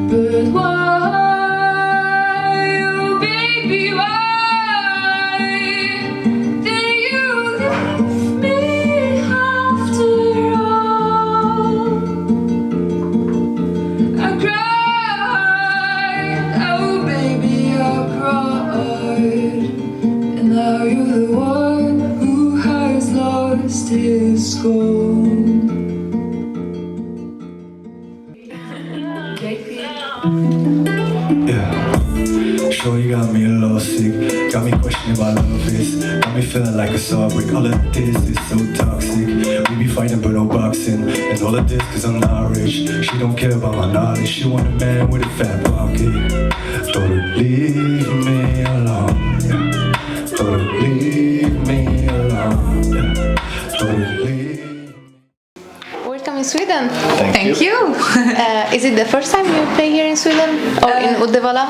But why, oh baby, why did you leave me after all? I cried, oh baby, I cried, and now you're the one who has lost his gold. Sure, you got me a little sick, got me questioning what love is, got me feeling like a heartbreak. All of this is so toxic. We be fighting but no boxing, and all of this cause I'm not rich. She don't care about my knowledge, she want a man with a fat pocket. Told her leave me alone, yeah. Told her leave me alone, yeah. Told her leave. Welcome in Sweden. Thank you. Is it the first time you play here in Sweden or in Uddevalla?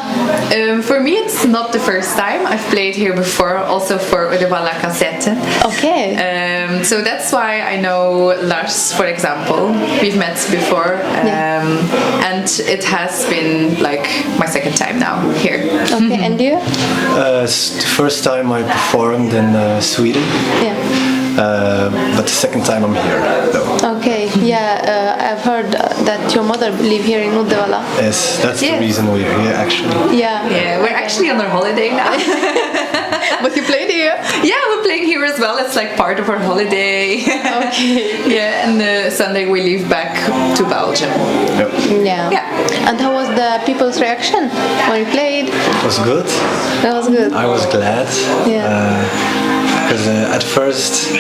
For me, it's not the first time. I've played here before, also for Uddevallakassetten. Okay. So that's why I know Lars, for example. We've met before, and it has been like my second time now here. Okay, and you? It's the first time I performed in Sweden. Yeah. But the second time I'm here, though. Okay, yeah, I've heard that your mother live here in Uddevalla. Yes, that's the reason we're here, actually. Yeah. Yeah, we're actually on our holiday now. But you played here? Yeah, we're playing here as well. It's like part of our holiday. Okay. Yeah, and Sunday we leave back to Belgium. Yep. Yeah. And how was the people's reaction when you played? It was good. That was good. I was glad. Yeah. Because at first,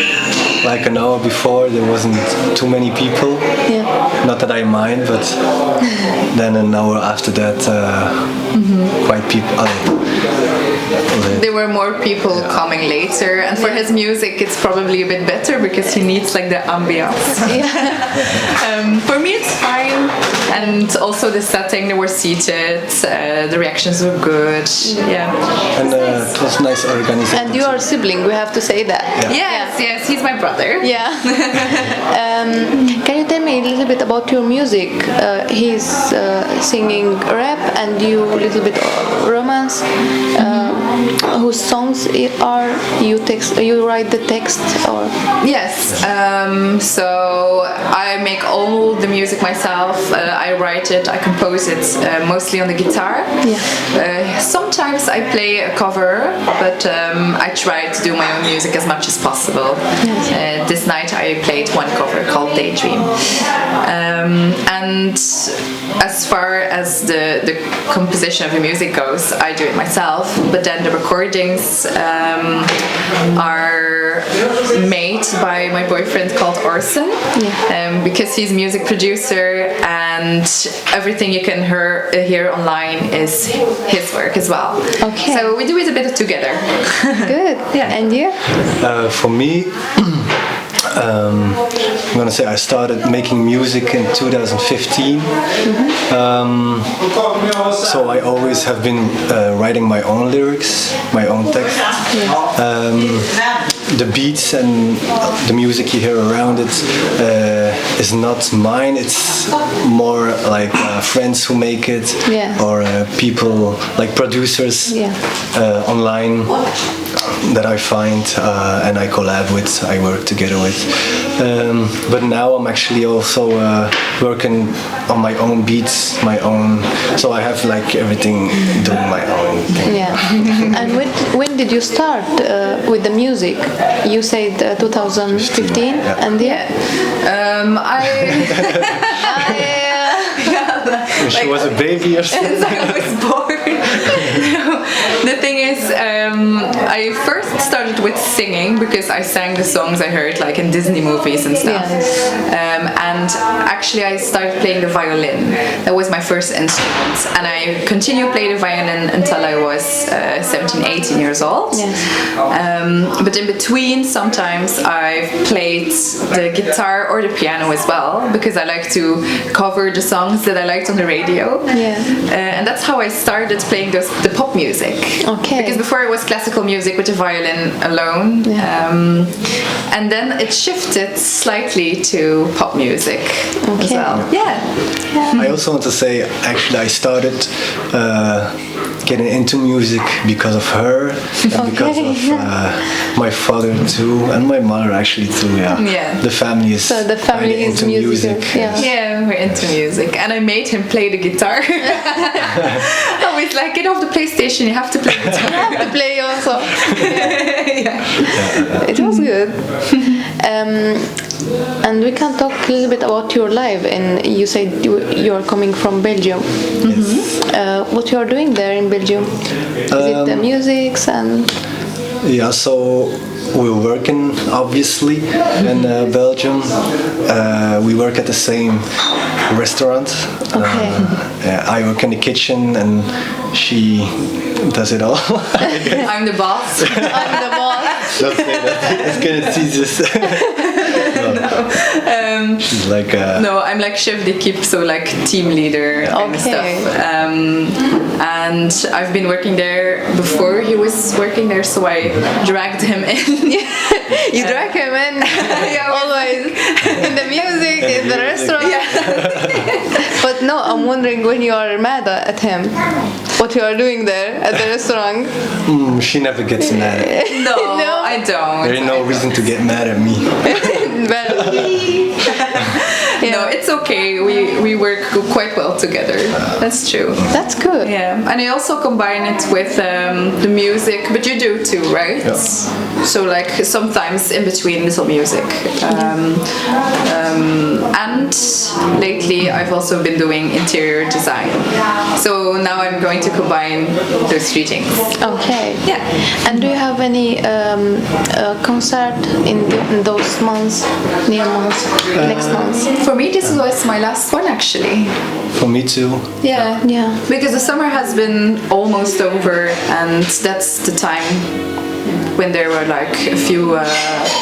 like an hour before, there wasn't too many people. Yeah. Not that I mind, but then an hour after that, quite people. There were more people coming later, and for his music it's probably a bit better because he needs like the ambiance. For me it's fine, and also the setting, they were seated, the reactions were good. And it was nice organization. And you are a sibling, we have to say that. Yes, he's my brother. Yeah. Can you tell me a little bit about your music? He's singing rap and you a little bit romance. Whose songs are you write the text or? Yes. So I make all the music myself. I write it, I compose it mostly on the guitar. Yeah. Sometimes I play a cover, but I try to do my own music as much as possible. Yes. This night I played one cover called Daydream. And as far as the composition of the music goes, I do it myself, but then the recordings are made by my boyfriend called Orson, because he's music producer, and everything you can hear online is his work as well. Okay. So we do it a bit together. Good. Yeah. And you? For me, I'm gonna say I started making music in 2015. So I always have been writing my own lyrics, my own text. The beats and the music you hear around it is not mine. It's more like friends who make it, or people like producers online that I find and I collab with, I work together with. But now I'm actually also working on my own beats, my own, so I have like everything doing my own thing. Yeah. And when did you start with the music? You said 2015, and She was a baby or something. As I was born. The thing is, I first started with singing because I sang the songs I heard like in Disney movies and stuff. And actually I started playing the violin. That was my first instrument. And I continued playing the violin until I was 17, 18 years old. But in between, sometimes I've played the guitar or the piano as well, because I like to cover the songs that I liked on the radio. And that's how I started playing the pop music. Okay. Because before it was classical music with the violin violin alone. And then it shifted slightly to pop music as well. I also want to say, actually, I started getting into music because of her and because of my father too, and my mother actually too. The family is is into music. Yeah, we're into music, and I made him play the guitar. Always like, get off the PlayStation, you have to play guitar. You have to play also. It was good. And we can talk a little bit about your life. And you said you are coming from Belgium. What you are doing there in Belgium? Is it the music and? Yeah, so we're working obviously in Belgium. We work at the same restaurant. I work in the kitchen and she does it all. I'm the boss. I'm the boss. Don't say that. It's gonna tease us. She's like no, I'm like chef d'équipe, so like team leader kind of stuff. And I've been working there before he was working there, so I dragged him in. You drag him in always in the music, in the restaurant. But no, I'm wondering when you are mad at him, what you are doing there at the restaurant. She never gets mad at me. No, I don't. There ain't no reason to get mad at me. No, it's okay. We work quite well together. That's true. That's good. Yeah, and I also combine it with the music, but you do too, right? Yeah. So like sometimes in between little music. And lately I've also been doing interior design. So now I'm going to combine those three things. Okay. Yeah. And do you have any concert in those months, near months, next months? For me, this was my last one actually. For me too. Yeah. Because the summer has been almost over, and that's the time when there were like a few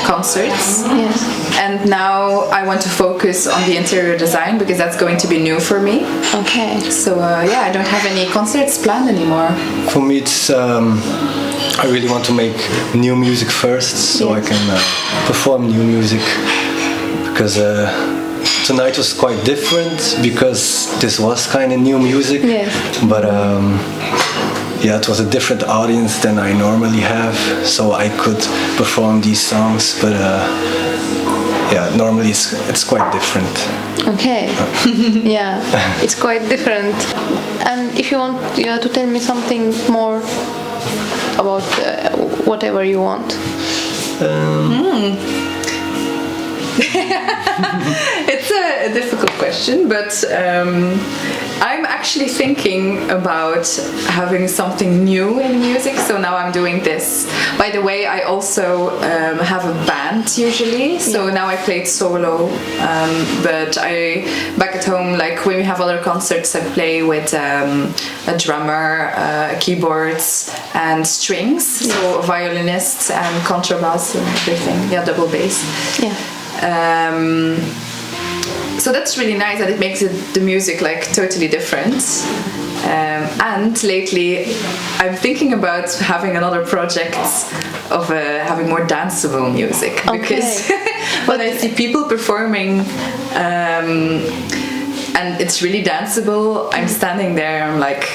concerts. Yes. And now I want to focus on the interior design because that's going to be new for me. Okay. So I don't have any concerts planned anymore. For me, it's I really want to make new music first, so I can perform new music. Because tonight was quite different because this was kind of new music. Yes. But it was a different audience than I normally have, so I could perform these songs. But normally it's quite different. Okay. It's quite different. And if you want to tell me something more about whatever you want. It's a difficult question, but I'm actually thinking about having something new in music, so now I'm doing this. By the way, I also have a band usually, so now I played solo, but back at home, like when we have other concerts, I play with a drummer, keyboards and strings, so a violinist and contrabass and everything, double bass. So that's really nice, that it makes the music like totally different. And lately I'm thinking about having another project of having more danceable music, because when I see people performing and it's really danceable, I'm standing there, I'm like,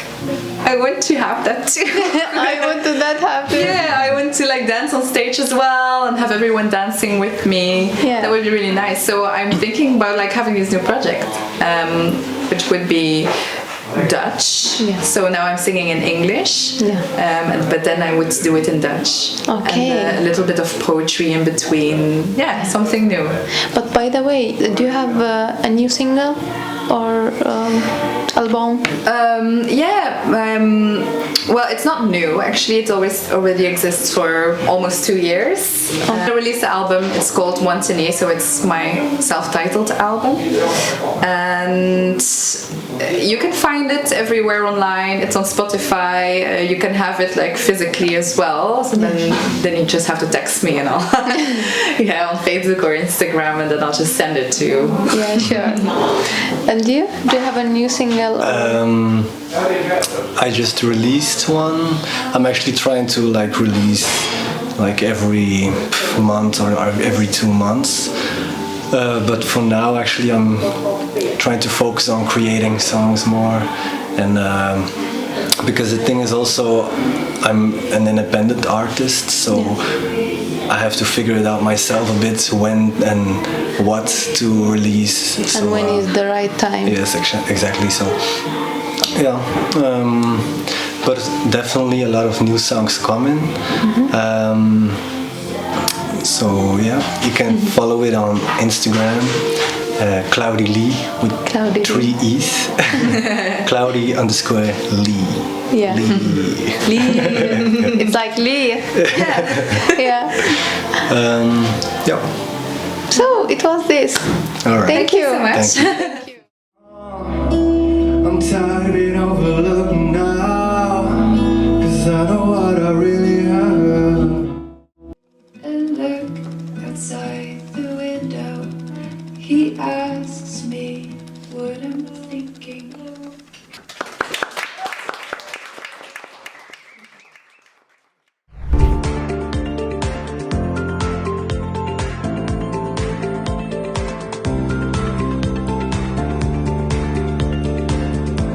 I want to have that too. I want to that happen. Yeah, I want to like dance on stage as well and have everyone dancing with me. That would be really nice. So I'm thinking about like having this new project, which would be Dutch. So now I'm singing in English, but then I would do it in Dutch. And a little bit of poetry in between. Something new. But by the way, do you have a new single or album? Well, it's not new actually. It already exists for almost 2 years. I released the album. It's called WANTHANEE, so it's my self-titled album, and you can find it everywhere online. It's on Spotify. You can have it like physically as well. So then you just have to text me and I'll on Facebook or Instagram, and then I'll just send it to you. Yeah, sure. And do you have a new single? I just released one. I'm actually trying to like release like every month or every 2 months. But for now, actually, I'm trying to focus on creating songs more, and because the thing is also, I'm an independent artist, so I have to figure it out myself a bit, when and what to release. And so, when is the right time. Yes, exactly. So, yeah. But definitely a lot of new songs coming. So yeah, you can follow it on Instagram, Cloudy Lee with Cloudy 3 E's, Cloudy_Lee. Yeah. Lee. It's like Lee. Yeah. Yeah. So it was this. All right. Thank you so much. Thank you. I'm tired of being overlooked.